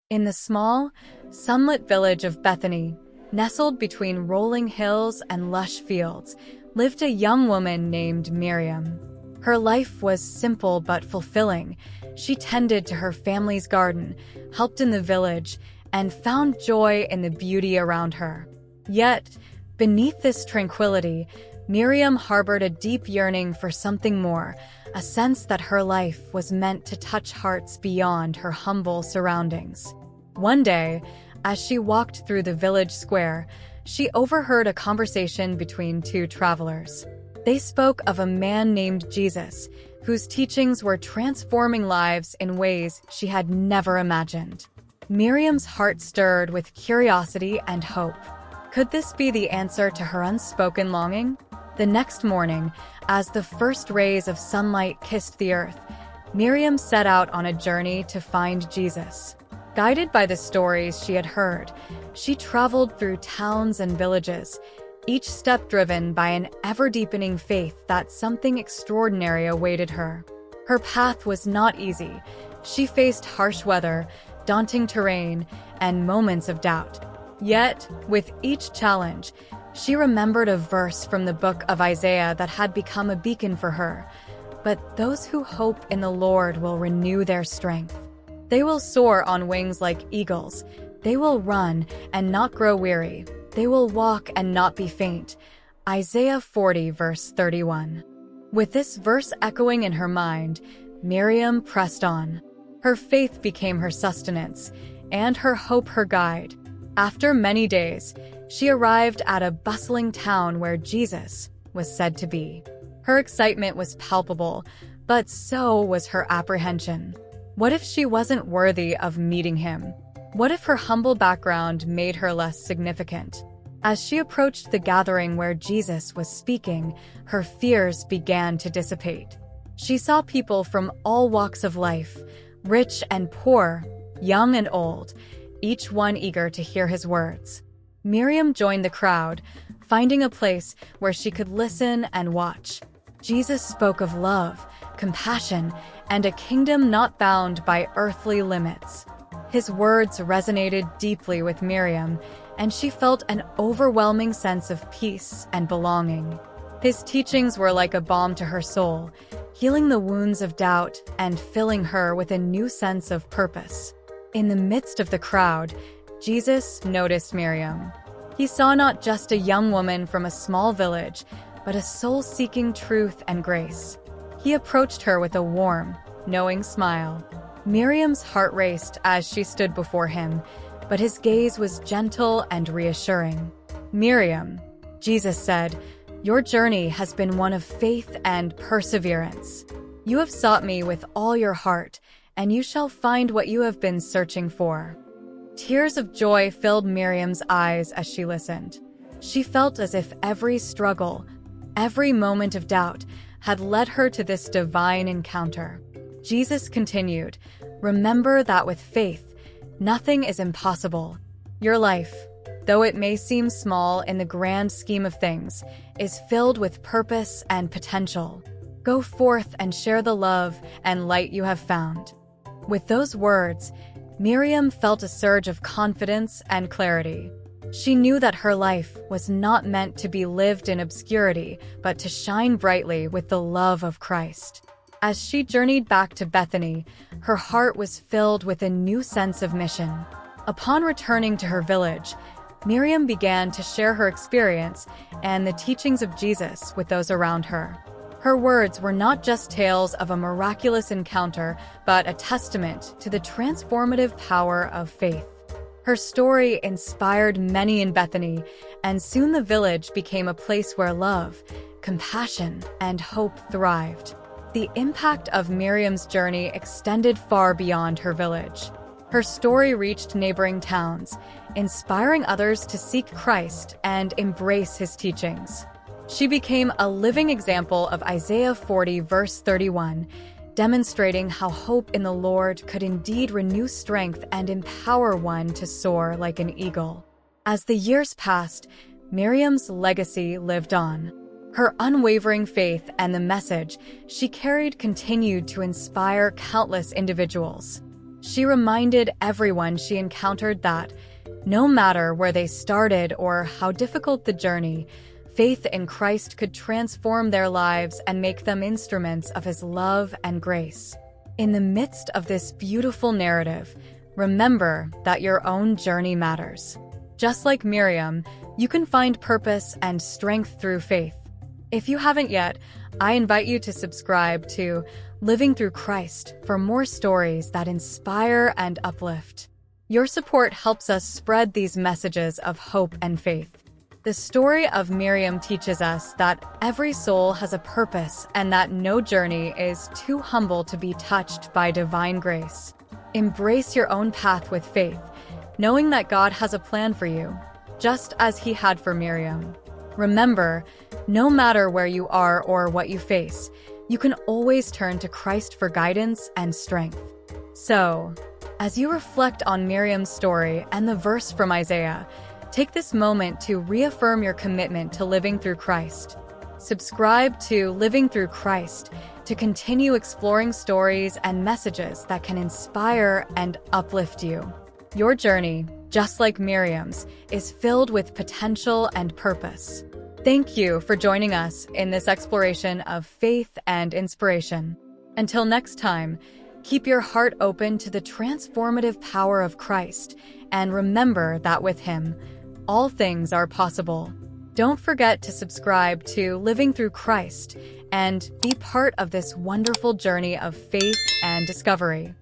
In the small, sunlit village of Bethany, nestled between rolling hills and lush fields, lived a young woman named Miriam. Her life was simple but fulfilling. She tended to her family's garden, helped in the village, and found joy in the beauty around her. Yet, beneath this tranquility, Miriam harbored a deep yearning for something more, a sense that her life was meant to touch hearts beyond her humble surroundings. One day, as she walked through the village square, she overheard a conversation between two travelers. They spoke of a man named Jesus, whose teachings were transforming lives in ways she had never imagined. Miriam's heart stirred with curiosity and hope. Could this be the answer to her unspoken longing? The next morning, as the first rays of sunlight kissed the earth, Miriam set out on a journey to find Jesus. Guided by the stories she had heard, she traveled through towns and villages, each step driven by an ever-deepening faith that something extraordinary awaited her. Her path was not easy. She faced harsh weather, daunting terrain, and moments of doubt. Yet, with each challenge, she remembered a verse from the book of Isaiah that had become a beacon for her. But those who hope in the Lord will renew their strength. They will soar on wings like eagles. They will run and not grow weary. They will walk and not be faint. Isaiah 40, verse 31. With this verse echoing in her mind, Miriam pressed on. Her faith became her sustenance, and her hope her guide. After many days, she arrived at a bustling town where Jesus was said to be. Her excitement was palpable, but so was her apprehension. What if she wasn't worthy of meeting him? What if her humble background made her less significant? As she approached the gathering where Jesus was speaking, her fears began to dissipate. She saw people from all walks of life, rich and poor, young and old, each one eager to hear his words. Miriam joined the crowd, finding a place where she could listen and watch. Jesus spoke of love, compassion, and a kingdom not bound by earthly limits. His words resonated deeply with Miriam, and she felt an overwhelming sense of peace and belonging. His teachings were like a balm to her soul, healing the wounds of doubt and filling her with a new sense of purpose. In the midst of the crowd, Jesus noticed Miriam. He saw not just a young woman from a small village, but a soul seeking truth and grace. He approached her with a warm, knowing smile. Miriam's heart raced as she stood before him, but his gaze was gentle and reassuring. "Miriam," Jesus said, "your journey has been one of faith and perseverance. You have sought me with all your heart, and you shall find what you have been searching for." Tears of joy filled Miriam's eyes as she listened. She felt as if every struggle, every moment of doubt, had led her to this divine encounter. Jesus continued, "Remember that with faith, nothing is impossible. Your life, though it may seem small in the grand scheme of things, is filled with purpose and potential. Go forth and share the love and light you have found." With those words, Miriam felt a surge of confidence and clarity. She knew that her life was not meant to be lived in obscurity, but to shine brightly with the love of Christ. As she journeyed back to Bethany, her heart was filled with a new sense of mission. Upon returning to her village, Miriam began to share her experience and the teachings of Jesus with those around her. Her words were not just tales of a miraculous encounter, but a testament to the transformative power of faith. Her story inspired many in Bethany, and soon the village became a place where love, compassion, and hope thrived. The impact of Miriam's journey extended far beyond her village. Her story reached neighboring towns, inspiring others to seek Christ and embrace his teachings. She became a living example of Isaiah 40, verse 31, demonstrating how hope in the Lord could indeed renew strength and empower one to soar like an eagle. As the years passed, Miriam's legacy lived on. Her unwavering faith and the message she carried continued to inspire countless individuals. She reminded everyone she encountered that, no matter where they started or how difficult the journey, faith in Christ could transform their lives and make them instruments of His love and grace. In the midst of this beautiful narrative, remember that your own journey matters. Just like Miriam, you can find purpose and strength through faith. If you haven't yet, I invite you to subscribe to Living Through Christ for more stories that inspire and uplift. Your support helps us spread these messages of hope and faith. The story of Miriam teaches us that every soul has a purpose and that no journey is too humble to be touched by divine grace. Embrace your own path with faith, knowing that God has a plan for you, just as He had for Miriam. Remember, no matter where you are or what you face, you can always turn to Christ for guidance and strength. So, as you reflect on Miriam's story and the verse from Isaiah, take this moment to reaffirm your commitment to living through Christ. Subscribe to Living Through Christ to continue exploring stories and messages that can inspire and uplift you. Your journey, just like Miriam's, is filled with potential and purpose. Thank you for joining us in this exploration of faith and inspiration. Until next time, keep your heart open to the transformative power of Christ, and remember that with Him, all things are possible. Don't forget to subscribe to Living Through Christ and be part of this wonderful journey of faith and discovery.